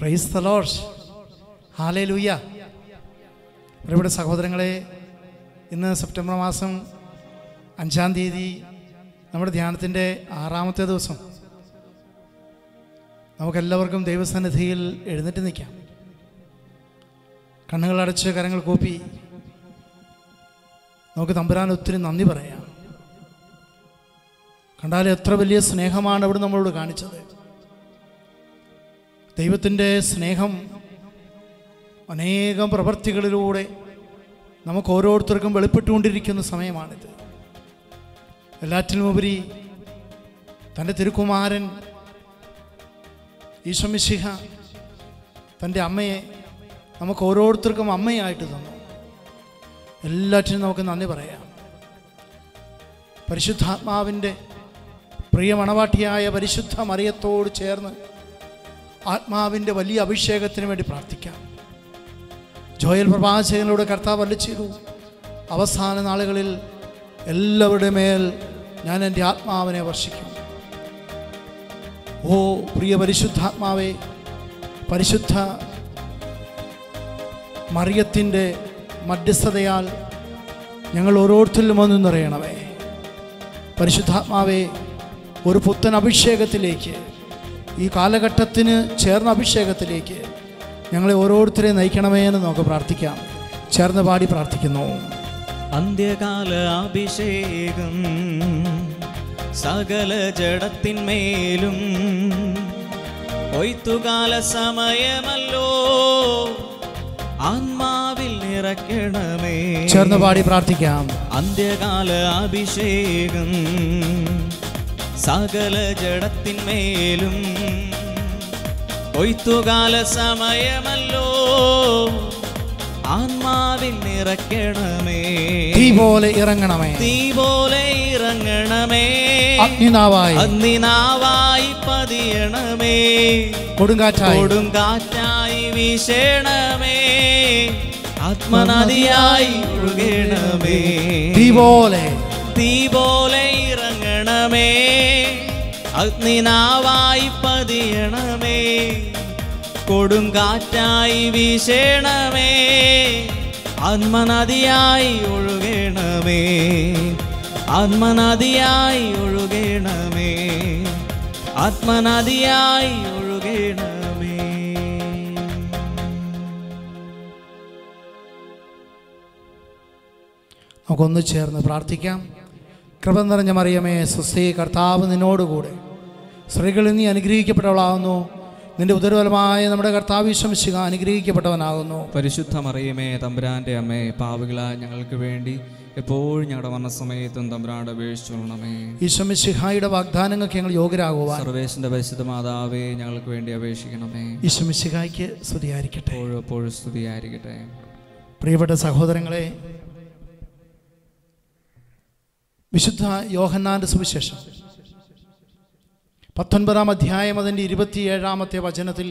Praise the Lord. Hallelujah. പ്രിയപ്പെട്ട സഹോദരങ്ങളെ, ഇന്ന് സെപ്റ്റംബർ മാസം 5-ാം തീയതി നമ്മുടെ ധ്യാനത്തിൻ്റെ 6-ാമത്തെ ദിവസം. നമുക്കെല്ലാവർക്കും ദൈവസന്നിധിയിൽ എഴുന്നേറ്റ് നിൽക്കാം. കണ്ണുകളടച്ച് കരങ്ങൾ കൂപ്പി നമുക്ക് തമ്പുരാൻ ഒത്തിരി നന്ദി പറയാം. കണ്ടാൽ എത്ര വലിയ സ്നേഹമാണ് അവിടെ നമ്മളോട് കാണിച്ചത്. ദൈവത്തിൻ്റെ സ്നേഹം അനേകം പ്രവൃത്തികളിലൂടെ നമുക്ക് ഓരോരുത്തർക്കും വെളിപ്പെട്ടുകൊണ്ടിരിക്കുന്ന സമയമാണിത്. എല്ലാറ്റിനുമുപരി തൻ്റെ തിരുക്കുമാരൻ ഈശോ മിശിഹ തൻ്റെ അമ്മയെ നമുക്ക് ഓരോരുത്തർക്കും അമ്മയായിട്ട് തന്നു. എല്ലാറ്റിനും നമുക്ക് നന്ദി പറയാം. പരിശുദ്ധാത്മാവിൻ്റെ പ്രിയ മണവാട്ടിയായ പരിശുദ്ധ മറിയത്തോട് ചേർന്ന് ആത്മാവിൻ്റെ വലിയ അഭിഷേകത്തിന് വേണ്ടി പ്രാർത്ഥിക്കാം. ജോയൽ പ്രവാചകനിലൂടെ കർത്താവ് അരുളി ചെയ്തു, അവസാന നാളുകളിൽ എല്ലാവരുടെ മേൽ ഞാൻ എൻ്റെ ആത്മാവിനെ വർഷിക്കും. ഓ പ്രിയ പരിശുദ്ധാത്മാവേ, പരിശുദ്ധ മറിയത്തിൻ്റെ മധ്യസ്ഥതയാൽ ഞങ്ങൾ ഓരോരുത്തരിലും ഒന്ന് നിറയണമേ. പരിശുദ്ധാത്മാവേ, ഒരു പുത്തൻ അഭിഷേകത്തിലേക്ക്, ഈ കാലഘട്ടത്തിന് ചേർന്ന അഭിഷേകത്തിലേക്ക് ഞങ്ങളെ ഓരോരുത്തരെയും നയിക്കണമേ എന്ന് നമുക്ക് പ്രാർത്ഥിക്കാം. ചേർന്ന് പാടി പ്രാർത്ഥിക്കുന്നു. അന്ത്യകാല അഭിഷേകം സകല ജഡത്തിന്മേലും, കൊയ്ത്തുകാല സമയമല്ലോ, ആത്മാവിൽ നിറയ്ക്കണമേ. ചേർന്ന് പാടി പ്രാർത്ഥിക്കാം. അന്ത്യകാല അഭിഷേകം സകല ജഡത്തിന്മേലും, കൊയ്ത്തുകാല സമയമല്ലോ, ആത്മാവിൽ നിറയ്ക്കണമേ. തീ പോലെ ഇറങ്ങണമേ, തീ പോലെ ഇറങ്ങണമേ, അഗ്നിനാവായി അഗ്നിനാവായി പതിയണമേ, കൊടുങ്കാറ്റായി വീശണമേ, ആത്മനദിയായി ഒഴുകണമേ. തീ പോലെ ഇറങ്ങണമേ, അഗ്നിനാവായി പതിയണമേ, കൊടുങ്കാറ്റായി വീശണമേ, ആത്മനദിയായി ഒഴുകണമേ, ആത്മനദിയായി ഒഴുകണമേ, ആത്മനദിയായി ഒഴുകണമേ. നമുക്കൊന്ന് ചേർന്ന് പ്രാർത്ഥിക്കാം. കൃപ നിറഞ്ഞ മറിയമേ, സ്വസ്തി, കർത്താവ് നിന്നോടുകൂടെ, സ്ത്രീകളിൽ നീ അനുഗ്രഹിക്കപ്പെട്ടവളാകുന്നു. നിന്റെ ഉദരഫലമായ നമ്മുടെ കർത്താവ് ഈശോ മിശിഹാ അനുഗ്രഹിക്കപ്പെട്ടവനാകുന്നു. പരിശുദ്ധ മറിയമേ, തമ്പുരാന്റെ അമ്മേ, പാപികളായ ഞങ്ങൾക്ക് വേണ്ടി എപ്പോഴും ഞങ്ങളുടെ മരണസമയത്തും തമ്പുരാനോട് അപേക്ഷിച്ചുകൊള്ളണമേ. ഈശോ മിശിഹായുടെ വാഗ്ദാനങ്ങൾക്ക് ഞങ്ങൾ യോഗ്യരാകുവാൻ സർവേശ്വരന്റെ പരിശുദ്ധ മാതാവേ, ഞങ്ങൾക്ക് വേണ്ടി അപേക്ഷിക്കണമേ. ഈശോ മിശിഹായ്ക്ക് സ്തുതിയായിരിക്കട്ടെ. എപ്പോഴും സ്തുതിയായിരിക്കട്ടെ. പ്രിയപ്പെട്ട സഹോദരങ്ങളെ, വിശുദ്ധ യോഹന്നാന്റെ സുവിശേഷം 19-ാം അധ്യായം അതിൻ്റെ 27-ാമത്തെ വചനത്തിൽ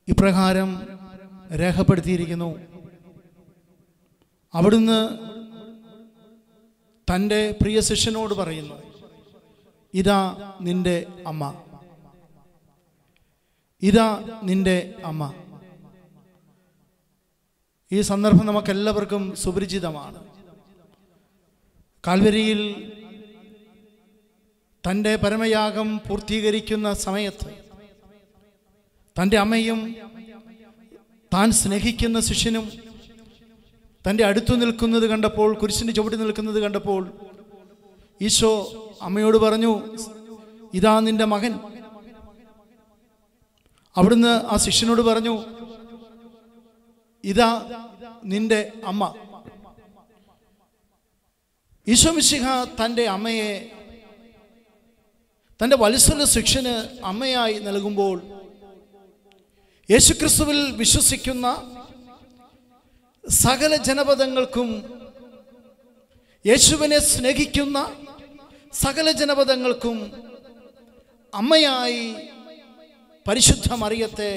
ഇപ്രകാരം രേഖപ്പെടുത്തിയിരിക്കുന്നു. അവിടുന്ന് തൻ്റെ പ്രിയ ശിഷ്യനോട് പറയുന്നു, ഇതാ നിന്റെ അമ്മ, ഇതാ നിന്റെ അമ്മ. ഈ സന്ദർഭം നമുക്കെല്ലാവർക്കും സുപരിചിതമാണ്. കാൽവരിയിൽ തൻ്റെ പരമയാഗം പൂർത്തീകരിക്കുന്ന സമയത്ത് തൻ്റെ അമ്മയും താൻ സ്നേഹിക്കുന്ന ശിഷ്യനും തൻ്റെ അടുത്തു നിൽക്കുന്നത് കണ്ടപ്പോൾ, കുരിശിൻ്റെ ചുവട്ടിൽ നിൽക്കുന്നത് കണ്ടപ്പോൾ, ഈശോ അമ്മയോട് പറഞ്ഞു, ഇതാ നിന്റെ മകൻ. അവിടുന്ന് ആ ശിഷ്യനോട് പറഞ്ഞു, ഇതാ നിന്റെ അമ്മ. ഈശോ മിശിഹ തൻ്റെ അമ്മയെ തൻ്റെ വത്സല ശിഷ്യന് അമ്മയായി നൽകുമ്പോൾ, യേശുക്രിസ്തുവിൽ വിശ്വസിക്കുന്ന സകല ജനപദങ്ങൾക്കും, യേശുവിനെ സ്നേഹിക്കുന്ന സകല ജനപദങ്ങൾക്കും അമ്മയായി പരിശുദ്ധ മറിയത്തെ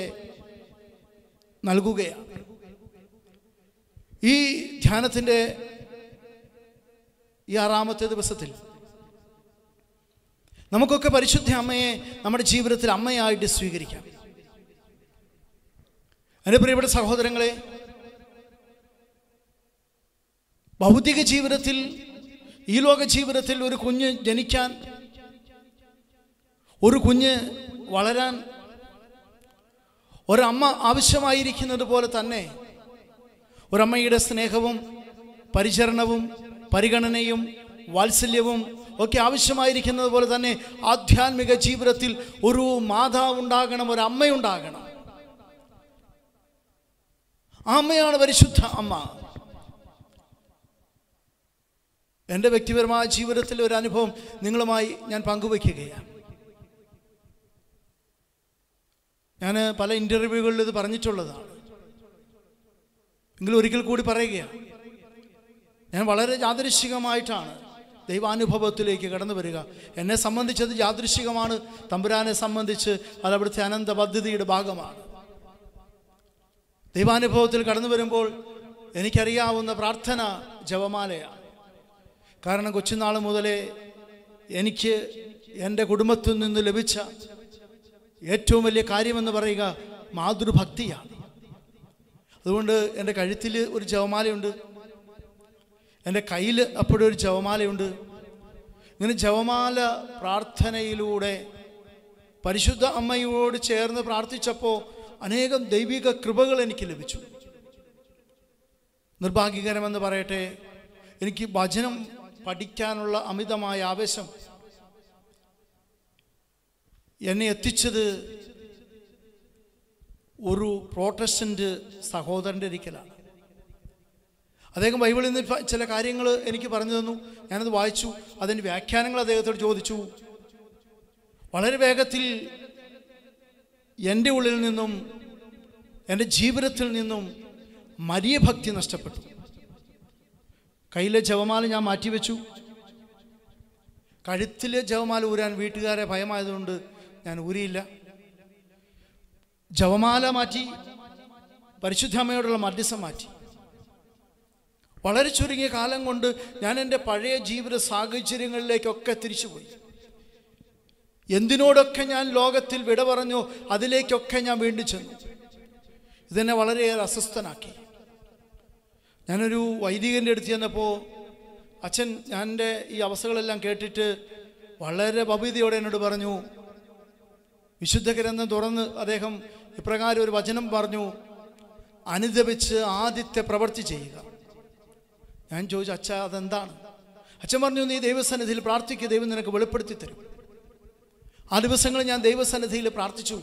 നൽകുകയാണ്. ഈ ധ്യാനത്തിൻ്റെ ഈ 6-ാമത്തെ ദിവസത്തിൽ നമുക്കൊക്കെ പരിശുദ്ധ അമ്മയെ നമ്മുടെ ജീവിതത്തിൽ അമ്മയായിട്ട് സ്വീകരിക്കാം. എൻ്റെ പ്രിയപ്പെട്ട സഹോദരങ്ങളെ, ഭൗതിക ജീവിതത്തിൽ, ഈ ലോക ജീവിതത്തിൽ ഒരു കുഞ്ഞ് ജനിക്കാൻ, ഒരു കുഞ്ഞ് വളരാൻ ഒരമ്മ ആവശ്യമായിരിക്കുന്നത് പോലെ തന്നെ ഒരമ്മയുടെ സ്നേഹവും പരിചരണവും പരിഗണനയും വാത്സല്യവും ഒക്കെ ആവശ്യമായിരിക്കുന്നത് പോലെ തന്നെ ആധ്യാത്മിക ജീവിതത്തിൽ ഒരു മാതാവ് ഉണ്ടാകണം, ഒരു അമ്മയുണ്ടാകണം. ആ അമ്മയാണ് പരിശുദ്ധ അമ്മ. എൻ്റെ വ്യക്തിപരമായ ജീവിതത്തിലെ ഒരു അനുഭവം നിങ്ങളുമായി ഞാൻ പങ്കുവയ്ക്കുകയാണ്. ഞാൻ പല ഇൻ്റർവ്യൂകളിൽ ഇത് പറഞ്ഞിട്ടുള്ളതാണ്, എങ്കിലും ഒരിക്കൽ കൂടി പറയുകയാണ്. ഞാൻ വളരെ യാദൃശ്ചികമായിട്ടാണ് ദൈവാനുഭവത്തിലേക്ക് കടന്നു വരിക. എന്നെ സംബന്ധിച്ചത് യാദൃശ്ചികമാണ്, തമ്പുരാനെ സംബന്ധിച്ച് അത് അവിടുത്തെ അനന്ത പദ്ധതിയുടെ ഭാഗമാണ്. ദൈവാനുഭവത്തിൽ കടന്നു വരുമ്പോൾ എനിക്കറിയാവുന്ന പ്രാർത്ഥന ജപമാലയാണ്. കാരണം കൊച്ചുനാൾ മുതലേ എനിക്ക് എൻ്റെ കുടുംബത്തിൽ നിന്ന് ലഭിച്ച ഏറ്റവും വലിയ കാര്യമെന്ന് പറയുക മാതൃഭക്തിയാണ്. അതുകൊണ്ട് എൻ്റെ കഴുത്തിൽ ഒരു ജപമാലയുണ്ട്, എൻ്റെ കയ്യിൽ അപ്പോഴൊരു ജപമാലയുണ്ട്. ഇങ്ങനെ ജപമാല പ്രാർത്ഥനയിലൂടെ പരിശുദ്ധ അമ്മയോട് ചേർന്ന് പ്രാർത്ഥിച്ചപ്പോൾ അനേകം ദൈവിക കൃപകൾ എനിക്ക് ലഭിച്ചു. നിർഭാഗ്യകരമെന്ന് പറയട്ടെ, എനിക്ക് വചനം പഠിക്കാനുള്ള അമിതമായ ആവേശം എന്നെ എത്തിച്ചത് ഒരു പ്രോട്ടസ്റ്റന്റ് സഹോദരൻ്റെ ഒരിക്കലാണ്. അദ്ദേഹം ബൈബിളിൽ നിന്ന് ചില കാര്യങ്ങൾ എനിക്ക് പറഞ്ഞു തന്നു. ഞാനത് വായിച്ചു, അതിൻ്റെ വ്യാഖ്യാനങ്ങൾ അദ്ദേഹത്തോട് ചോദിച്ചു. വളരെ വേഗത്തിൽ എൻ്റെ ഉള്ളിൽ നിന്നും, എൻ്റെ ജീവിതത്തിൽ നിന്നും മരിയ ഭക്തി നഷ്ടപ്പെട്ടു. കയ്യിലെ ജപമാല ഞാൻ മാറ്റിവെച്ചു. കഴുത്തിലെ ജപമാല ഊരാൻ വീട്ടുകാരെ ഭയമായതുകൊണ്ട് ഞാൻ ഊരിയില്ല. ജപമാല മാറ്റി, പരിശുദ്ധ അമ്മയോടുള്ള മധ്യസ്ഥം മാറ്റി. വളരെ ചുരുങ്ങിയ കാലം കൊണ്ട് ഞാൻ എൻ്റെ പഴയ ജീവിത സാഹചര്യങ്ങളിലേക്കൊക്കെ തിരിച്ചുപോയി. എന്തിനോടൊക്കെ ഞാൻ ലോകത്തിൽ വിട പറഞ്ഞോ അതിലേക്കൊക്കെ ഞാൻ വീണ്ടും ചെന്നു. ഇതെന്നെ വളരെയേറെ അസ്വസ്ഥനാക്കി. ഞാനൊരു വൈദികൻ്റെ അടുത്ത് ചെന്നപ്പോൾ അച്ഛൻ എൻ്റെ ഈ അവസ്ഥകളെല്ലാം കേട്ടിട്ട് വളരെ ഭവ്യതയോടെ എന്നോട് പറഞ്ഞു, വിശുദ്ധ ഗ്രന്ഥം തുറന്ന് അദ്ദേഹം ഇപ്രകാരം ഒരു വചനം പറഞ്ഞു, അനുദപിച്ച് ആദ്യത്തെ പ്രവൃത്തി ചെയ്യുക. ഞാൻ ചോദിച്ചു, അച്ഛാ അതെന്താണ്? അച്ഛൻ പറഞ്ഞു, നീ ദൈവസന്നിധിയിൽ പ്രാർത്ഥിക്കുക, ദൈവം നിനക്ക് വെളിപ്പെടുത്തി തരും. ആ ദിവസങ്ങളിൽ ഞാൻ ദൈവസന്നിധിയിൽ പ്രാർത്ഥിച്ചു.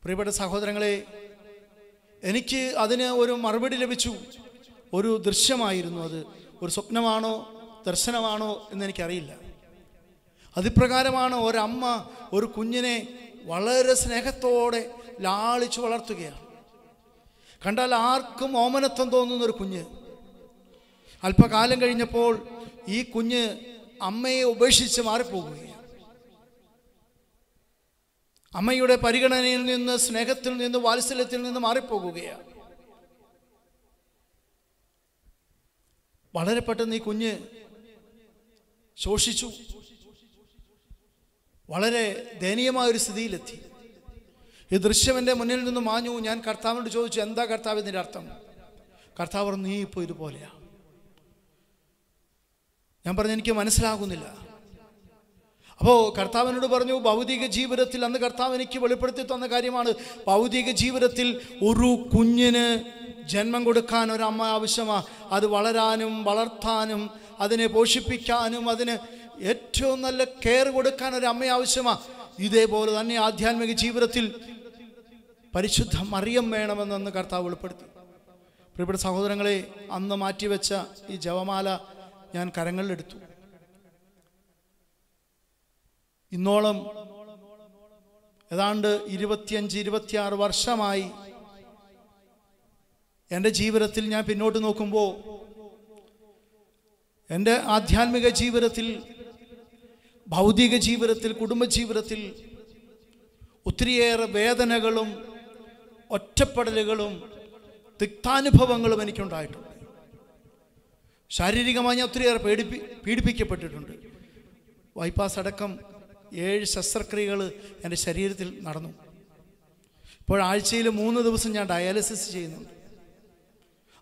പ്രിയപ്പെട്ട സഹോദരങ്ങളെ, എനിക്ക് അതിന് ഒരു മറുപടി ലഭിച്ചു. ഒരു ദൃശ്യമായിരുന്നു അത്. ഒരു സ്വപ്നമാണോ ദർശനമാണോ എന്നെനിക്കറിയില്ല. അതിപ്രകാരമാണ് ഒരമ്മ ഒരു കുഞ്ഞിനെ വളരെ സ്നേഹത്തോടെ ലാളിച്ചു വളർത്തുകയാണ്. കണ്ടാൽ ആർക്കും ഓമനത്വം തോന്നുന്നൊരു കുഞ്ഞ്. അല്പകാലം കഴിഞ്ഞപ്പോൾ ഈ കുഞ്ഞ് അമ്മയെ ഉപേക്ഷിച്ച് മാറിപ്പോകുകയാണ്. അമ്മയുടെ പരിഗണനയിൽ നിന്ന്, സ്നേഹത്തിൽ നിന്ന്, വാത്സല്യത്തിൽ നിന്ന് മാറിപ്പോകുകയാണ്. വളരെ പെട്ടെന്ന് ഈ കുഞ്ഞ് ശോഷിച്ചു, വളരെ ദയനീയമായൊരു സ്ഥിതിയിലെത്തി. ഈ ദൃശ്യം എൻ്റെ മുന്നിൽ നിന്ന് മാഞ്ഞു. ഞാൻ കർത്താവിനോട് ചോദിച്ചു, എന്താ കർത്താവ് ഇതിൻ്റെ അർത്ഥം? കർത്താവ് പറഞ്ഞു, നീ ഇപ്പോൾ ഇതുപോലെയാ. ഞാൻ പറഞ്ഞു, എനിക്ക് മനസ്സിലാകുന്നില്ല. അപ്പോൾ കർത്താവിനോട് പറഞ്ഞു, ഭൗതിക ജീവിതത്തിൽ അന്ന് കർത്താവ് എനിക്ക് വെളിപ്പെടുത്തി തന്ന കാര്യമാണ്, ഭൗതിക ജീവിതത്തിൽ ഒരു കുഞ്ഞിന് ജന്മം കൊടുക്കാൻ ഒരമ്മ ആവശ്യമാണ്. അത് വളരാനും വളർത്താനും അതിനെ പോഷിപ്പിക്കാനും അതിന് ഏറ്റവും നല്ല കെയർ കൊടുക്കാൻ ഒരമ്മ ആവശ്യമാണ്. ഇതേപോലെ തന്നെ ആധ്യാത്മിക ജീവിതത്തിൽ പരിശുദ്ധ മറിയം വേണമെന്ന് കർത്താവ് വെളിപ്പെടുത്തി. പ്രിയപ്പെട്ട സഹോദരങ്ങളെ, അന്ന് മാറ്റിവെച്ച ഈ ജപമാല ഞാൻ കരങ്ങളിലെടുത്തു. ഇന്നോളം ഏതാണ്ട് 25-26 വർഷമായി എൻ്റെ ജീവിതത്തിൽ ഞാൻ പിന്നോട്ട് നോക്കുമ്പോൾ എൻ്റെ ആധ്യാത്മിക ജീവിതത്തിൽ, ഭൗതിക ജീവിതത്തിൽ, കുടുംബജീവിതത്തിൽ ഒത്തിരിയേറെ വേദനകളും ഒറ്റപ്പെടലുകളും തിക്താനുഭവങ്ങളും എനിക്കുണ്ടായിട്ടുണ്ട്. ശാരീരികമായി ഞാൻ ഒത്തിരിയേറെ പീഡിപ്പിക്കപ്പെട്ടിട്ടുണ്ട്. ബൈപ്പാസ് അടക്കം 7 ശസ്ത്രക്രിയകൾ എൻ്റെ ശരീരത്തിൽ നടന്നു. ഇപ്പോൾ ആഴ്ചയിൽ 3 ദിവസം ഞാൻ ഡയാലിസിസ് ചെയ്യുന്നുണ്ട്.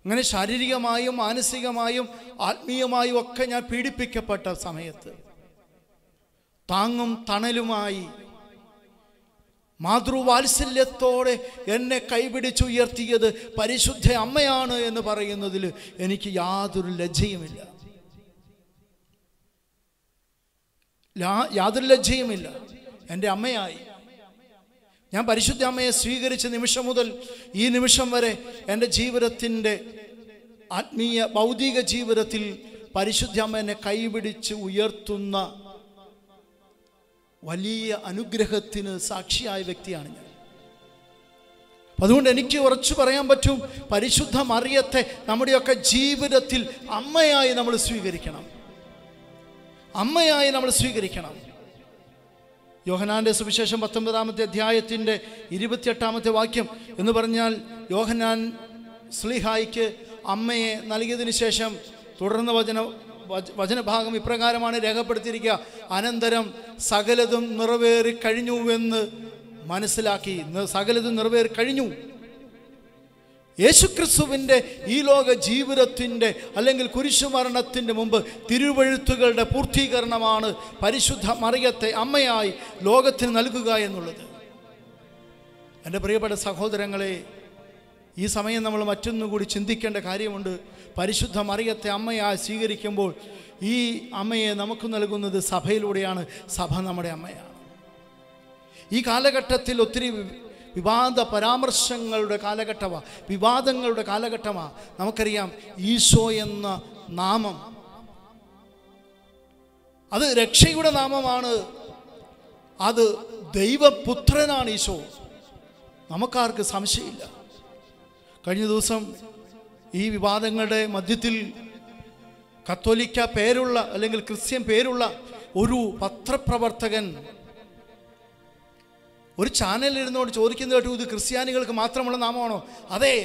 അങ്ങനെ ശാരീരികമായും മാനസികമായും ആത്മീയമായും ഒക്കെ ഞാൻ പീഡിപ്പിക്കപ്പെട്ട സമയത്ത് താങ്ങും തണലുമായി മാതൃവാത്സല്യത്തോടെ എന്നെ കൈപിടിച്ചുയർത്തിയത് പരിശുദ്ധ അമ്മയാണ് എന്ന് പറയുന്നതിൽ എനിക്ക് യാതൊരു ലജ്ജയുമില്ല. എൻ്റെ അമ്മയായി ഞാൻ പരിശുദ്ധ അമ്മയെ സ്വീകരിച്ച നിമിഷം മുതൽ ഈ നിമിഷം വരെ എൻ്റെ ജീവിതത്തിൻ്റെ ആത്മീയ ഭൗതിക ജീവിതത്തിൽ പരിശുദ്ധ അമ്മ എന്നെ കൈപിടിച്ച് ഉയർത്തുന്ന വലിയ അനുഗ്രഹത്തിന് സാക്ഷിയായ വ്യക്തിയാണ് ഞാൻ. അതുകൊണ്ട് എനിക്ക് ഉറച്ചു പറയാൻ പറ്റും, പരിശുദ്ധ മറിയത്തെ നമ്മുടെയൊക്കെ ജീവിതത്തിൽ അമ്മയായി നമ്മൾ സ്വീകരിക്കണം. അമ്മയായി നമ്മൾ സ്വീകരിക്കണം. യോഹന്നാന്റെ സുവിശേഷം 19-ാമത്തെ അധ്യായത്തിൻ്റെ 28-ാമത്തെ വാക്യം എന്ന് പറഞ്ഞാൽ, യോഹന്നാൻ ശ്ലീഹായിക്ക് അമ്മയെ നൽകിയതിന് ശേഷം തുടർന്ന് വചനഭാഗം ഇപ്രകാരമാണ് രേഖപ്പെടുത്തിയിരിക്കുക: അനന്തരം സകലതും നിറവേറി കഴിഞ്ഞുവെന്ന് മനസ്സിലാക്കി. സകലതും നിറവേറി കഴിഞ്ഞു. യേശുക്രിസ്തുവിൻ്റെ ഈ ലോക ജീവിതത്തിൻ്റെ അല്ലെങ്കിൽ കുരിശുമരണത്തിൻ്റെ മുമ്പ് തിരുവെഴുത്തുകളുടെ പൂർത്തീകരണമാണ് പരിശുദ്ധ മറിയത്തെ അമ്മയായി ലോകത്തിന് നൽകുക എന്നുള്ളത്. എൻ്റെ പ്രിയപ്പെട്ട സഹോദരങ്ങളെ, ഈ സമയം നമ്മൾ മറ്റൊന്നുകൂടി ചിന്തിക്കേണ്ട കാര്യമുണ്ട്. പരിശുദ്ധ മറിയത്തെ അമ്മയായി സ്വീകരിക്കുമ്പോൾ ഈ അമ്മയെ നമുക്ക് നൽകുന്നത് സഭയിലൂടെയാണ്. സഭ നമ്മുടെ അമ്മയാണ്. ഈ കാലഘട്ടത്തിൽ ഒത്തിരി വിവാദ പരാമർശങ്ങളുടെ കാലഘട്ടമാണ്, വിവാദങ്ങളുടെ കാലഘട്ടമാണ്. നമുക്കറിയാം, ഈശോ എന്ന നാമം അത് രക്ഷയുടെ നാമമാണ്. അത് ദൈവപുത്രനാണ് ഈശോ. നമുക്കാർക്ക് സംശയമില്ല. കഴിഞ്ഞ ദിവസം ഈ വിവാദങ്ങളുടെ മധ്യത്തിൽ കത്തോലിക്ക പേരുള്ള അല്ലെങ്കിൽ ക്രിസ്ത്യൻ പേരുള്ള ഒരു പത്രപ്രവർത്തകൻ ഒരു ചാനലിരുന്നോട് ചോദിക്കുന്നത് കേട്ടു, ഇത് ക്രിസ്ത്യാനികൾക്ക് മാത്രമുള്ള നാമമാണോ? അതെ,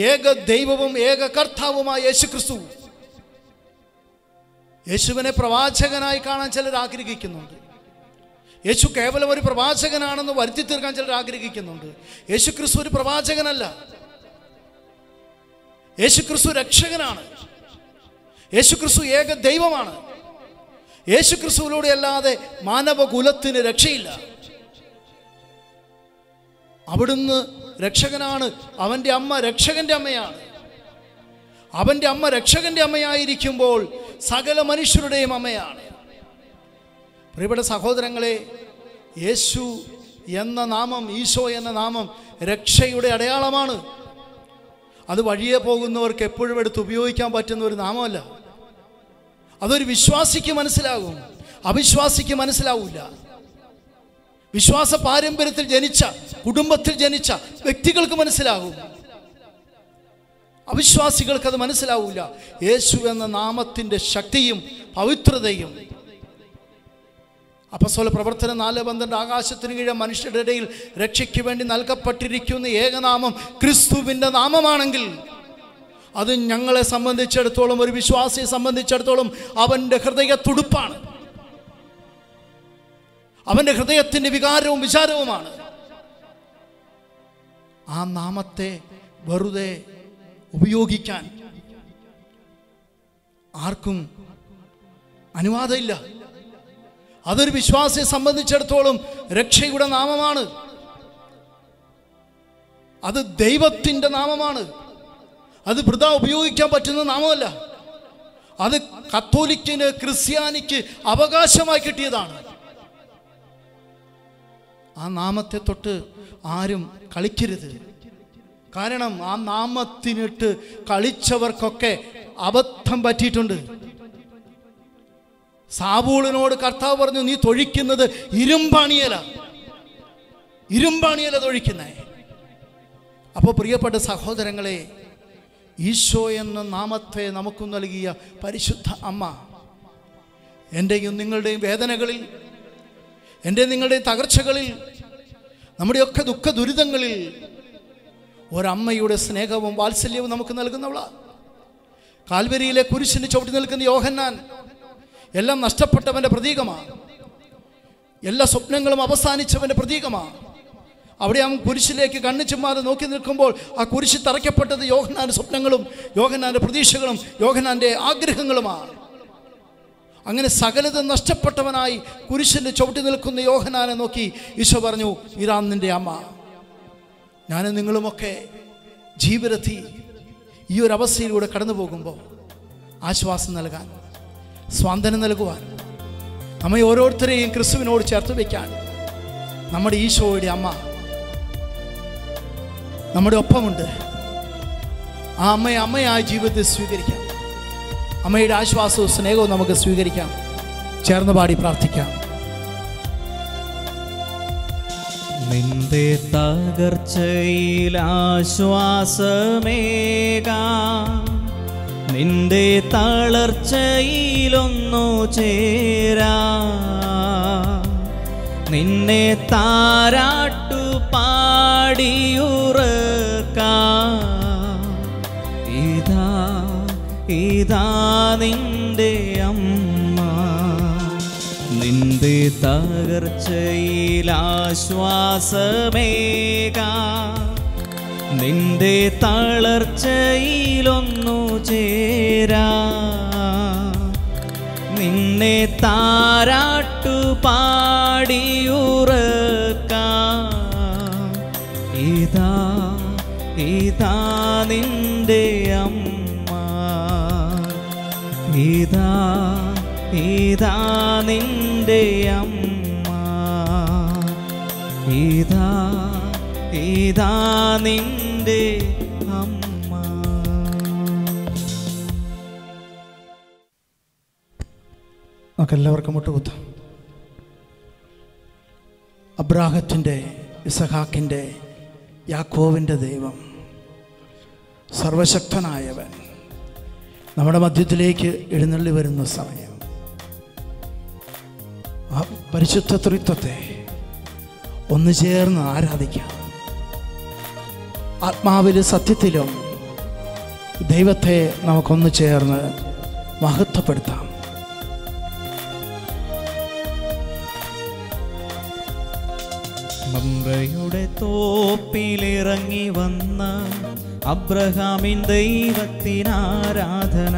ഏക ദൈവവും ഏക കർത്താവുമായ യേശുക്രിസ്തു. യേശുവിനെ പ്രവാചകനായി കാണാൻ ചിലർ ആഗ്രഹിക്കുന്നുണ്ട്. യേശു കേവലം ഒരു പ്രവാചകനാണെന്ന് വരുത്തി തീർക്കാൻ ചിലർ ആഗ്രഹിക്കുന്നുണ്ട്. യേശുക്രിസ്തു ഒരു പ്രവാചകനല്ല. യേശുക്രിസ്തു രക്ഷകനാണ്. യേശുക്രിസ്തു ഏക ദൈവമാണ്. യേശുക്രിസ്തുവിലൂടെ അല്ലാതെ മാനവകുലത്തിന് രക്ഷയില്ല. അവിടുന്ന് രക്ഷകനാണ്. അവൻ്റെ അമ്മ രക്ഷകൻ്റെ അമ്മയാണ്. അവൻ്റെ അമ്മ രക്ഷകൻ്റെ അമ്മയായിരിക്കുമ്പോൾ സകല മനുഷ്യരുടെയും അമ്മയാണ്. പ്രിയപ്പെട്ട സഹോദരങ്ങളെ, യേശു എന്ന നാമം, ഈശോ എന്ന നാമം രക്ഷയുടെ അടയാളമാണ്. അത് വഴിയെ പോകുന്നവർക്ക് എപ്പോഴും എടുത്ത് ഉപയോഗിക്കാൻ പറ്റുന്ന ഒരു നാമമല്ല. അതൊരു വിശ്വാസിക്ക് മനസ്സിലാകും, അവിശ്വാസിക്ക് മനസ്സിലാവില്ല. വിശ്വാസ പാരമ്പര്യത്തിൽ ജനിച്ച, കുടുംബത്തിൽ ജനിച്ച വ്യക്തികൾക്ക് മനസ്സിലാകും, അവിശ്വാസികൾക്ക് അത് മനസ്സിലാവില്ല. യേശു എന്ന നാമത്തിൻ്റെ ശക്തിയും പവിത്രതയും. അപ്പോസ്തല പ്രവർത്തനം 4:12 ആകാശത്തിന് കീഴെ മനുഷ്യരുടെ ഇടയിൽ രക്ഷയ്ക്ക് വേണ്ടി നൽകപ്പെട്ടിരിക്കുന്ന ഏകനാമം ക്രിസ്തുവിൻ്റെ നാമമാണെങ്കിൽ അത് ഞങ്ങളെ സംബന്ധിച്ചിടത്തോളം, ഒരു വിശ്വാസിയെ സംബന്ധിച്ചിടത്തോളം അവൻ്റെ ഹൃദയ തുടുപ്പാണ്, അവൻ്റെ ഹൃദയത്തിൻ്റെ വികാരവും വിചാരവുമാണ്. ആ നാമത്തെ വെറുതെ ഉപയോഗിക്കാൻ ആർക്കും അനുവാദമില്ല. അതൊരു വിശ്വാസിയെ സംബന്ധിച്ചിടത്തോളം രക്ഷയുടെ നാമമാണ്. അത് ദൈവത്തിൻ്റെ നാമമാണ്. അത് വൃഥാ ഉപയോഗിക്കാൻ പറ്റുന്ന നാമമല്ല. അത് കത്തോലിക്കിന്, ക്രിസ്ത്യാനിക്ക് അവകാശമായി കിട്ടിയതാണ്. ആ നാമത്തെ തൊട്ട് ആരും കളിക്കരുത്. കാരണം ആ നാമത്തിനിട്ട് കളിച്ചവർക്കൊക്കെ അബദ്ധം പറ്റിയിട്ടുണ്ട്. സാവൂളിനോട് കർത്താവ് പറഞ്ഞു, നീ തൊഴിക്കുന്നത് ഇരുമ്പാണിയല തൊഴിക്കുന്നേ. അപ്പോൾ പ്രിയപ്പെട്ട സഹോദരങ്ങളെ, ഈശോ എന്ന നാമത്തെ നമുക്ക് നൽകിയ പരിശുദ്ധ അമ്മ എൻ്റെയും നിങ്ങളുടെയും വേദനകളിൽ, എൻ്റെ നിങ്ങളുടെയും തകർച്ചകളിൽ, നമ്മുടെയൊക്കെ ദുഃഖ ദുരിതങ്ങളിൽ ഒരമ്മയുടെ സ്നേഹവും വാത്സല്യവും നമുക്ക് നൽകുന്നവളാണ്. കാൽവരിയിലെ കുരിശിന് ചവിട്ടി നിൽക്കുന്ന യോഹന്നാൻ എല്ലാം നഷ്ടപ്പെട്ടവൻ്റെ പ്രതീകമാണ്. എല്ലാ സ്വപ്നങ്ങളും അവസാനിച്ചവൻ്റെ പ്രതീകമാണ്. അവിടെ അവൻ കുരിശിലേക്ക് കണ്ണു ചുമ്മാതെ നോക്കി നിൽക്കുമ്പോൾ ആ കുരിശ് തറയ്ക്കപ്പെട്ടത് യോഹന്നാൻ്റെ സ്വപ്നങ്ങളും യോഹന്നാൻ്റെ പ്രതീക്ഷകളും യോഹന്നാൻ്റെ ആഗ്രഹങ്ങളുമാണ്. അങ്ങനെ സകലതും നഷ്ടപ്പെട്ടവനായി കുരിശിൻ്റെ ചുവട്ടി നിൽക്കുന്ന യോഹന്നാനെ നോക്കി ഈശോ പറഞ്ഞു, ഇതാ നിൻ്റെ അമ്മ. ഞാനും നിങ്ങളുമൊക്കെ ജീവിതത്തിൽ ഈ ഒരു അവസ്ഥയിലൂടെ കടന്നു പോകുമ്പോൾ ആശ്വാസം നൽകാൻ, സ്വാന്തനം നൽകുവാൻ, നമ്മെ ഓരോരുത്തരെയും ക്രിസ്തുവിനോട് ചേർത്ത് വയ്ക്കാൻ നമ്മുടെ ഈശോയുടെ അമ്മ നമ്മുടെ ഒപ്പമുണ്ട്. ആ അമ്മയെ അമ്മയായ ജീവിതത്തിൽ സ്വീകരിക്കാം. അമ്മയുടെ ആശ്വാസവും സ്നേഹവും നമുക്ക് സ്വീകരിക്കാം. ചേർന്ന് പാടി പ്രാർത്ഥിക്കാം. നിന്റെ തകർച്ചയിൽ ആശ്വാസമേകാം, നിന്റെ തളർച്ചയിലൊന്നു ചേരാ, നിന്നെ താരാട്ടു പാടിയുറക്കാം. ഇതാ ഇതാ നിന്റെ അമ്മ. നിന്റെ തകർച്ചയിൽ ആശ്വാസമേകാം, നിന്റെ തളർച്ചയിലൊന്നു ചേരാ, നിന്നെ താരാട്ടു പാടിയുറക്കാം. ഇതാ ഇതാ നിന്റെ അമ്മ. ഇതാ ഇതാ നിന്റെ അമ്മ. ഇതാ ഇതാ നിന്റെ അമ്മ. നമുക്കെല്ലാവർക്കും മുട്ടുകുത്താം. അബ്രാഹത്തിൻ്റെ, ഇസഹാക്കിൻ്റെ, യാക്കോവിൻ്റെ ദൈവം, സർവശക്തനായവൻ നമ്മുടെ മധ്യത്തിലേക്ക് എഴുന്നള്ളി വരുന്ന സമയം ആ പരിശുദ്ധ ത്രിത്വത്തെ ഒന്ന് ചേർന്ന് ആരാധിക്കാം. ആത്മാവിലും സത്യത്തിലും ദൈവത്തെ നമുക്കൊന്ന് ചേർന്ന് മഹത്വപ്പെടുത്താം. മമ്രയുടെ തോപ്പിലിറങ്ങി വന്ന അബ്രഹാമിൻ ദൈവത്തിനാരാധന,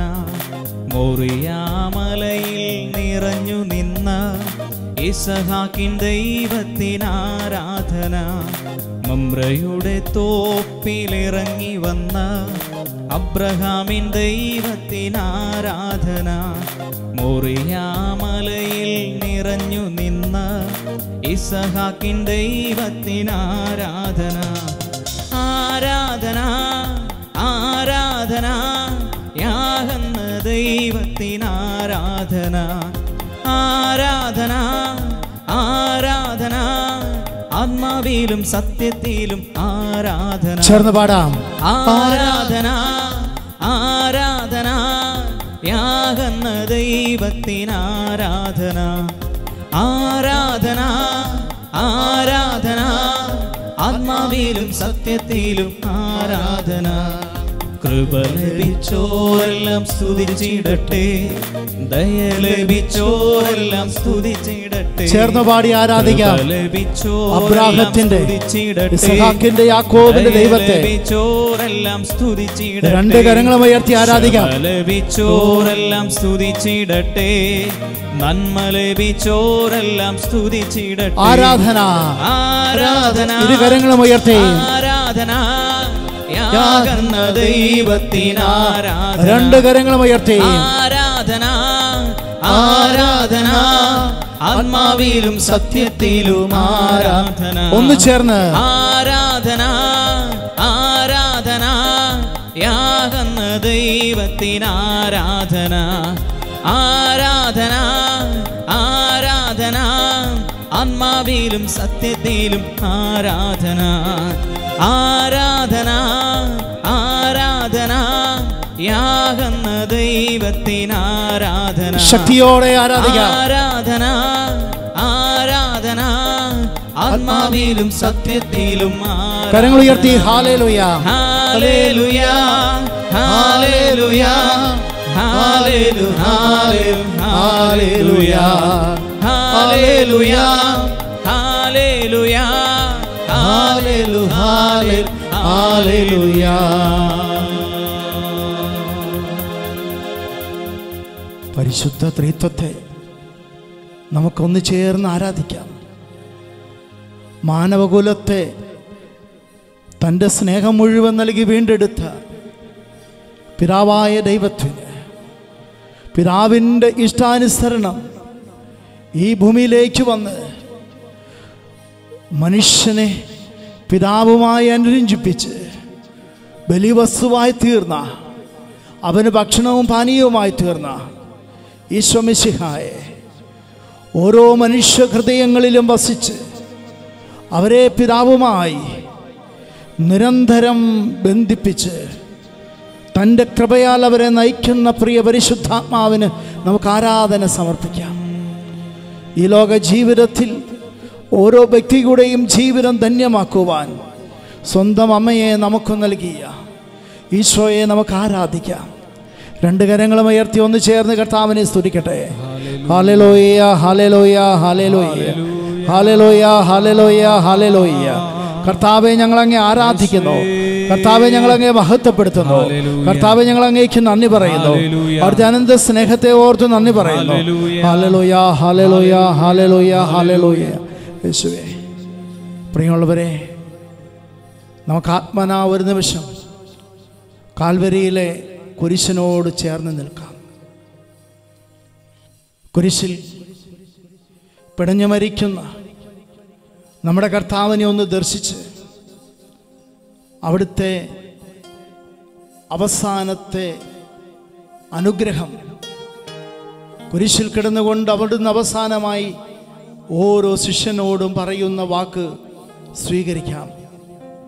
മോറിയാമലയിൽ നിറഞ്ഞു നിന്ന ഇസഹാക്കിൻ ദൈവത്തിനാരാധന. മമ്രയുടെ തോപ്പിലിറങ്ങി വന്ന അബ്രഹാമിൻ ദൈവത്തിനാരാധന, മോറിയാമലയിൽ നിറഞ്ഞു നിന്ന ഇസഹാക്കിൻ ദൈവത്തിനാരാധന. ആരാധന ആരാധന യാഹന്ന ദൈവത്തിനാരാധന. ആരാധന ആരാധന ആത്മാവിലും സത്യത്തിലും ആരാധന. ചേർന്ന് പാടാം. ആരാധന ആരാധന യാഹന്ന ദൈവത്തിനാരാധന. ആരാധന ആരാധന ആത്മാവിലും സത്യത്തിലും ആരാധന. കൃപ ലഭിച്ചോരെല്ലാം സ്തുതിച്ചിടട്ടെ, ദയ ലഭിച്ചോരെല്ലാം സ്തുതിച്ചിടട്ടെ. ചേർന്ന് പാടി ആരാധിക്കാം. അബ്രാഹത്തിന്റെ, ഇസഹാക്കിന്റെ, യാക്കോബിന്റെ ദൈവത്തെ ലഭിച്ചോരെല്ലാം സ്തുതിച്ചിടട്ടെ. രണ്ട് കരങ്ങളും ഉയർത്തി ആരാധിക്കാം. ലഭിച്ചോരെല്ലാം സ്തുതിച്ചിടട്ടെ, നന്മ ലഭിച്ചോരെല്ലാം സ്തുതിച്ചിടട്ടെ. ആരാധന ആരാധന ഇരു കരങ്ങളും ഉയർത്തി. ആരാധന യാഗന്ന ദൈവത്തിനാരാധന. രണ്ട് കരങ്ങളും ഉയർത്തി. ആരാധന ആരാധന ആത്മാവിലും സത്യത്തിലും ആരാധന. ഒന്ന് ചേർന്ന് ആരാധന ആരാധന യാഗന്ന ദൈവത്തിനാരാധന. ആരാധന ആരാധന ആത്മാവിലും സത്യത്തിലും ആരാധന. ആരാധന ആരാധന യാഗന്ന ദൈവത്തിനാരാധന. ശക്തിയോടെ ആരാധിക്കാം. ആരാധന ആരാധന ആത്മാവിലും സത്യത്തിലും കരങ്ങൾ ഉയർത്തി. ഹല്ലേലൂയ ഹല്ലേലൂയ ഹല്ലേലൂയ ഹല്ലേലൂയ ഹല്ലേലൂയ ഹല്ലേലൂയ ഹല്ലേലൂയ ഹല്ലേലൂയ ഹല്ലേലൂയ. പരിശുദ്ധ ത്രിത്വത്തെ നമുക്കൊന്ന് ചേർന്ന് ആരാധിക്കാം. മാനവകുലത്തെ തൻ്റെ സ്നേഹം മുഴുവൻ നൽകി വീണ്ടെടുത്ത പിതാവായ ദൈവത്തിന്, പിതാവിൻ്റെ ഇഷ്ടാനുസരണം ഈ ഭൂമിയിലേക്ക് വന്ന് മനുഷ്യനെ പിതാവുമായി അനുരഞ്ജിപ്പിച്ച് ബലിവസ്തുവായി തീർന്ന, അവന് ഭക്ഷണവും പാനീയവുമായി തീർന്ന ഈശോ മിശിഹായെ ഓരോ മനുഷ്യ ഹൃദയങ്ങളിലും വസിച്ച് അവരെ പിതാവുമായി നിരന്തരം ബന്ധിപ്പിച്ച് തൻ്റെ കൃപയാൽ അവരെ നയിക്കുന്ന പ്രിയ പരിശുദ്ധാത്മാവിന് നമുക്ക് ആരാധന സമർപ്പിക്കാം. ഈ ലോക ജീവിതത്തിൽ ഓരോ വ്യക്തിയുടെയും ജീവിതം ധന്യമാക്കുവാൻ സ്വന്തം അമ്മയെ നമുക്ക് നൽകിയ ഈശോയെ നമുക്ക് ആരാധിക്കാം. രണ്ട് കരങ്ങളും ഉയർത്തി ഒന്ന് ചേർന്ന് കർത്താവിനെ സ്തുതിക്കട്ടെ. ഹല്ലേലൂയ, ഹല്ലേലൂയ, ഹല്ലേലൂയ, ഹല്ലേലൂയ, ഹല്ലേലൂയ, ഹല്ലേലൂയ. കർത്താവെ, ഞങ്ങളങ്ങേ ആരാധിക്കുന്നു. കർത്താവെ, ഞങ്ങളങ്ങേ മഹത്വപ്പെടുത്തുന്നു. കർത്താവെ, ഞങ്ങളങ്ങേക്ക് നന്ദി പറയുന്നു. അവിടുത്തെ അനന്ത സ്നേഹത്തെ ഓർത്ത് നന്ദി പറയുന്നു. ഹല്ലേലൂയ, ഹല്ലേലൂയ, ഹല്ലേലൂയ, ഹല്ലേലൂയ. യേശുവേ, പ്രിയമുള്ളവരെ, നമുക്ക് ആത്മനാ ഒരു നിമിഷം കാൽവരിയിലെ കുരിശിനോട് ചേർന്ന് നിൽക്കാം. കുരിശിൽ പിടഞ്ഞു മരിക്കുന്ന നമ്മുടെ കർത്താവിനെ ഒന്ന് ദർശിച്ച് അവിടുത്തെ അവസാനത്തെ അനുഗ്രഹം, കുരിശിൽ കിടന്നുകൊണ്ട് അവിടുന്ന് അവസാനമായി ഓരോ ശിഷ്യനോടും പറയുന്ന വാക്ക് സ്വീകരിക്കാം.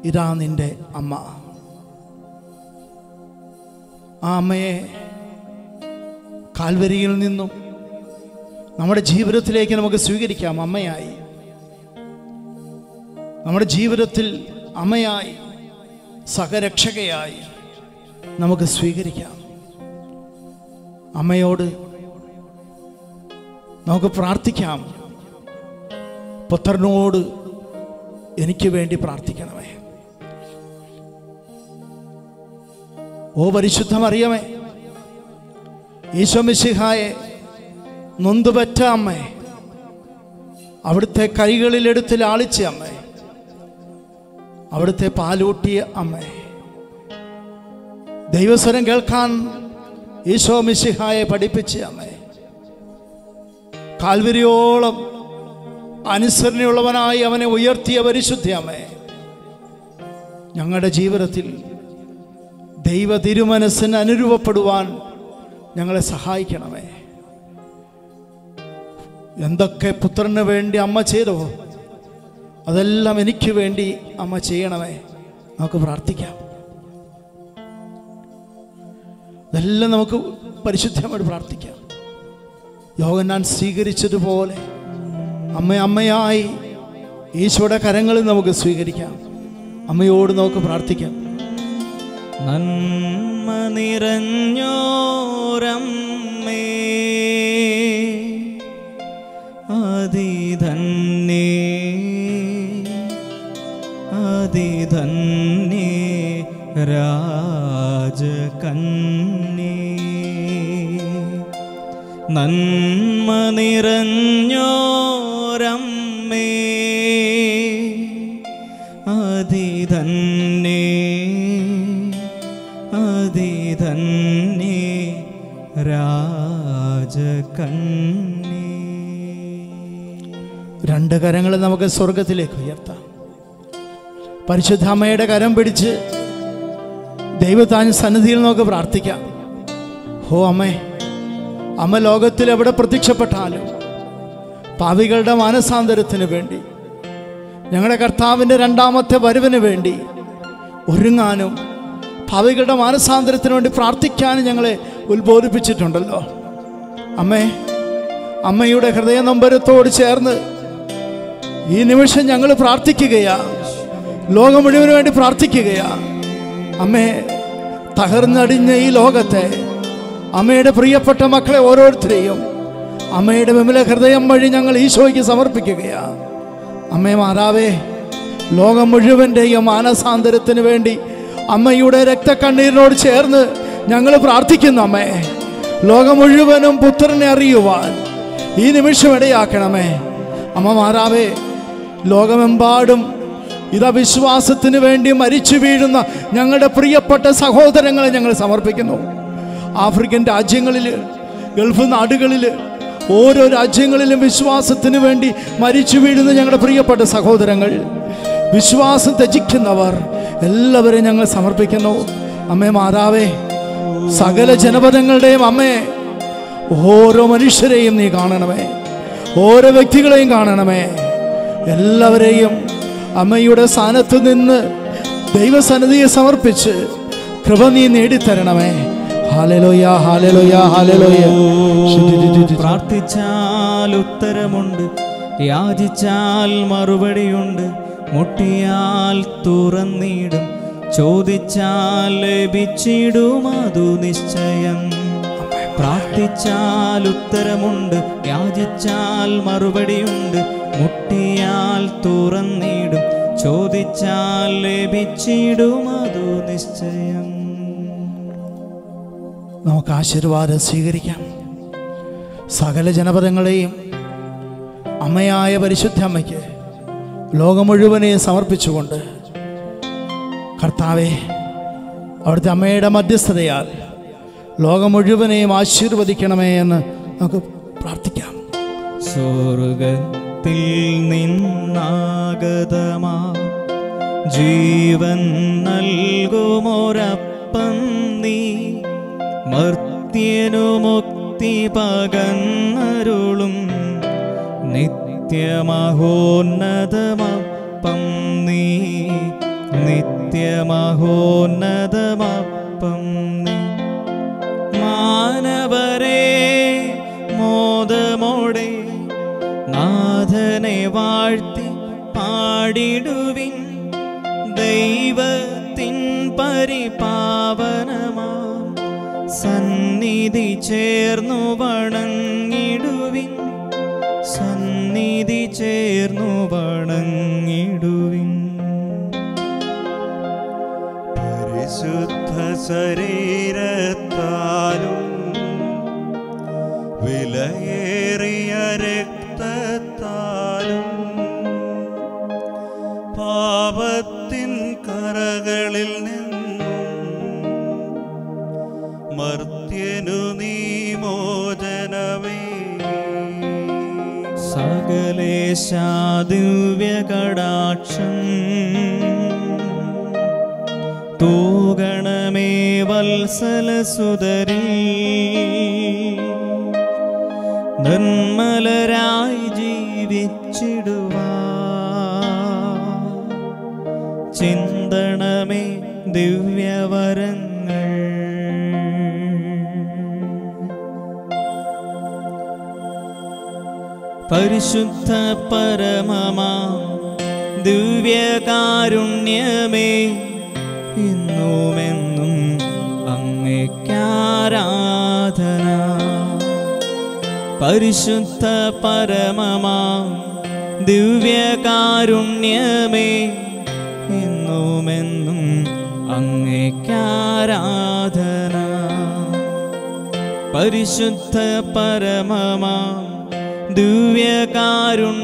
ഇതാ നിന്റെ അമ്മ. ആ അമ്മയെ കാൽവരിയിൽ നിന്നും നമ്മുടെ ജീവിതത്തിലേക്ക് നമുക്ക് സ്വീകരിക്കാം. അമ്മയായി നമ്മുടെ ജീവിതത്തിൽ അമ്മയായി, സഹരക്ഷകയായി നമുക്ക് സ്വീകരിക്കാം. അമ്മയോട് നമുക്ക് പ്രാർത്ഥിക്കാം. പുത്രനോട് എനിക്ക് വേണ്ടി പ്രാർത്ഥിക്കണമേ. ഓ പരിശുദ്ധ മറിയമേ, ഈശോ മിശിഹായെ നൊന്തുപറ്റ അമ്മേ, അവിടുത്തെ കൈകളിലെടുത്ത് ലാളിച്ച അമ്മേ, അവിടുത്തെ പാലൂട്ടിയ അമ്മേ, ദൈവസ്വരം കേൾക്കാൻ ഈശോ മിശിഹായെ പഠിപ്പിച്ച അമ്മേ, കാൽവരിയോളം അനുസരണയുള്ളവനായി അവനെ ഉയർത്തിയ പരിശുദ്ധ അമ്മേ, ഞങ്ങളുടെ ജീവിതത്തിൽ ദൈവ തിരുമനസ്സിന് അനുരൂപപ്പെടുവാൻ ഞങ്ങളെ സഹായിക്കണമേ. എന്തൊക്കെ പുത്രന് വേണ്ടി അമ്മ ചെയ്തോ അതെല്ലാം എനിക്ക് വേണ്ടി അമ്മ ചെയ്യണമേ. നമുക്ക് പ്രാർത്ഥിക്കാം. അതെല്ലാം നമുക്ക് പരിശുദ്ധമായിട്ട് പ്രാർത്ഥിക്കാം. യോഹന്നാൻ സ്വീകരിച്ചതുപോലെ അമ്മയായി ഈശോയുടെ കരങ്ങളിൽ നമുക്ക് സ്വീകരിക്കാം. അമ്മയോട് നമുക്ക് പ്രാർത്ഥിക്കാം. നന്മ നിറഞ്ഞോരമ്മേ, അതിധന്യേ അതിധന്യേ രാജകന്യേ, നന്മ നിറഞ്ഞോരമ്മേ, അതിധന്യേ അതിധന്യേ രാജകന്യേ. രണ്ട് കരങ്ങൾ നമുക്ക് സ്വർഗത്തിലേക്ക് ഉയർത്താം. പരിശുദ്ധ അമ്മയുടെ കരം പിടിച്ച് ദൈവത്താൻ സന്നിധിയിൽ നമുക്ക് പ്രാർത്ഥിക്കാം. ഹോ അമ്മേ, അമ്മ ലോകത്തിൽ എവിടെ പ്രത്യക്ഷപ്പെട്ടാലും പാപികളുടെ മാനസാന്തരത്തിന് വേണ്ടി, ഞങ്ങളുടെ കർത്താവിൻ്റെ രണ്ടാമത്തെ വരവിന് വേണ്ടി ഒരുങ്ങാനും പാപികളുടെ മാനസാന്തരത്തിന് വേണ്ടി പ്രാർത്ഥിക്കാനും ഞങ്ങളെ ഉത്ബോധിപ്പിച്ചിട്ടുണ്ടല്ലോ. അമ്മേ, അമ്മയുടെ ഹൃദയ നൊമ്പരത്തോട് ചേർന്ന് ഈ നിമിഷം ഞങ്ങൾ പ്രാർത്ഥിക്കുകയാ. ലോകം മുഴുവന് വേണ്ടി പ്രാർത്ഥിക്കുകയാ. അമ്മേ, തകർന്നടിഞ്ഞ ഈ ലോകത്തെ, അമ്മയുടെ പ്രിയപ്പെട്ട മക്കളെ ഓരോരുത്തരെയും അമ്മയുടെ വിമല ഹൃദയം വഴി ഞങ്ങൾ ഈശോയ്ക്ക് സമർപ്പിക്കുകയാ. അമ്മേ മാതാവേ, ലോകം മുഴുവൻ്റെയും മാനസാന്തരത്തിന് വേണ്ടി അമ്മയുടെ രക്തക്കണ്ണീരിനോട് ചേർന്ന് ഞങ്ങൾ പ്രാർത്ഥിക്കുന്നു. അമ്മേ, ലോകം മുഴുവനും പുത്രനെ അറിയുവാൻ ഈ നിമിഷം ഇടയാക്കണമേ. അമ്മ മാതാവേ, ലോകമെമ്പാടും ഇതാ വിശ്വാസത്തിന് വേണ്ടി മരിച്ചു വീഴുന്ന ഞങ്ങളുടെ പ്രിയപ്പെട്ട സഹോദരങ്ങളെ ഞങ്ങൾ സമർപ്പിക്കുന്നു. ആഫ്രിക്കൻ രാജ്യങ്ങളിൽ, ഗൾഫ് നാടുകളിൽ, ഓരോ രാജ്യങ്ങളിലും വിശ്വാസത്തിന് വേണ്ടി മരിച്ചു വീഴുന്ന ഞങ്ങളുടെ പ്രിയപ്പെട്ട സഹോദരങ്ങൾ, വിശ്വാസം ത്യജിക്കുന്നവർ എല്ലാവരെയും ഞങ്ങൾ സമർപ്പിക്കുന്നു. അമ്മേ മാതാവേ, സകല ജനപദങ്ങളുടെയും അമ്മേ, ഓരോ മനുഷ്യരെയും നീ കാണണമേ, ഓരോ വ്യക്തികളെയും കാണണമേ. എല്ലാവരെയും അമ്മയുടെ സ്ഥാനത്ത് നിന്ന് ദൈവസന്നിധിയെ സമർപ്പിച്ച് കൃപ നീ നേടിത്തരണമേ. ഹല്ലേലൂയ, ഹല്ലേലൂയ, ഹല്ലേലൂയ. പ്രാർത്ഥിച്ചാൽ ഉത്തരമുണ്ട്, യാചിച്ചാൽ മറുപടിയുണ്ട്, മുട്ടിയാൽ തുറന്നിടും, ചോദിച്ചാൽ ലഭിച്ചിടും, അതു നിശ്ചയം. പ്രാർത്ഥിച്ചാൽ ഉത്തരമുണ്ട്, യാചിച്ചാൽ മറുപടിയുണ്ട്, മുട്ടിയാൽ തുറന്നിടും, ചോദിച്ചാൽ ലഭിച്ചിടും, അതു നിശ്ചയം. നമുക്ക് ആശീർവാദം സ്വീകരിക്കാം. സകല ജനപദങ്ങളെയും അമ്മയായ പരിശുദ്ധ അമ്മയ്ക്ക് ലോകം മുഴുവനെയും സമർപ്പിച്ചുകൊണ്ട് കർത്താവേ, അവിടുത്തെ അമ്മയുടെ മധ്യസ്ഥതയാൽ ലോകം മുഴുവനെയും ആശീർവദിക്കണമേ എന്ന് നമുക്ക് പ്രാർത്ഥിക്കാം. സ്വർഗ്ഗത്തിൽ നിന്നാഗതമാ ജീവൻ നൽകുമൊരപ്പം നീ, മർത്യനു മുക്തി പകർന്നരുളും നിത്യമഹോന്നതമപ്പം നീ, നിത്യമഹോന്നതമപ്പം നീ. മാനവരെ മോദമോടെ നാഥനെ വാഴ്ത്തി പാടിടുവിൻ, ദൈവത്തിൻ പരിപാവനമാം സന്നിധി ചേർന്നു വണങ്ങിടുവിൻ, സന്നിധി ചേർന്നു വണങ്ങിടുവിൻ. പരിശുദ്ധ ശരീരത്താലും വിലയേറിയ രക്തത്താലും പാപത്തിൻ കറകളിൽ നിന്നും മർത്യനു നീ മോചനമേ. സകലേശാ ദിവ്യകടാക്ഷം തൂഗണമേ വത്സലസുതരീ, നിർമ്മലരായി ജീവിച്ചിടുവാൻ ചിന്തണമേ ദിവ്യവരങ്ങൾ. പരിശുദ്ധ പരമമാ ദിവ്യകാരുണ്യമേ, ഇന്നുമെന്നും അങ്ങേക്കാരാധന. പരിശുദ്ധ പരമമാ ദിവ്യകാരുണ്യമേ, ഇന്നുമെന്നും അങ്ങേക്കാരാധന. പരിശുദ്ധ പരമമാ ദിവ്യകാരുണ്യമേ,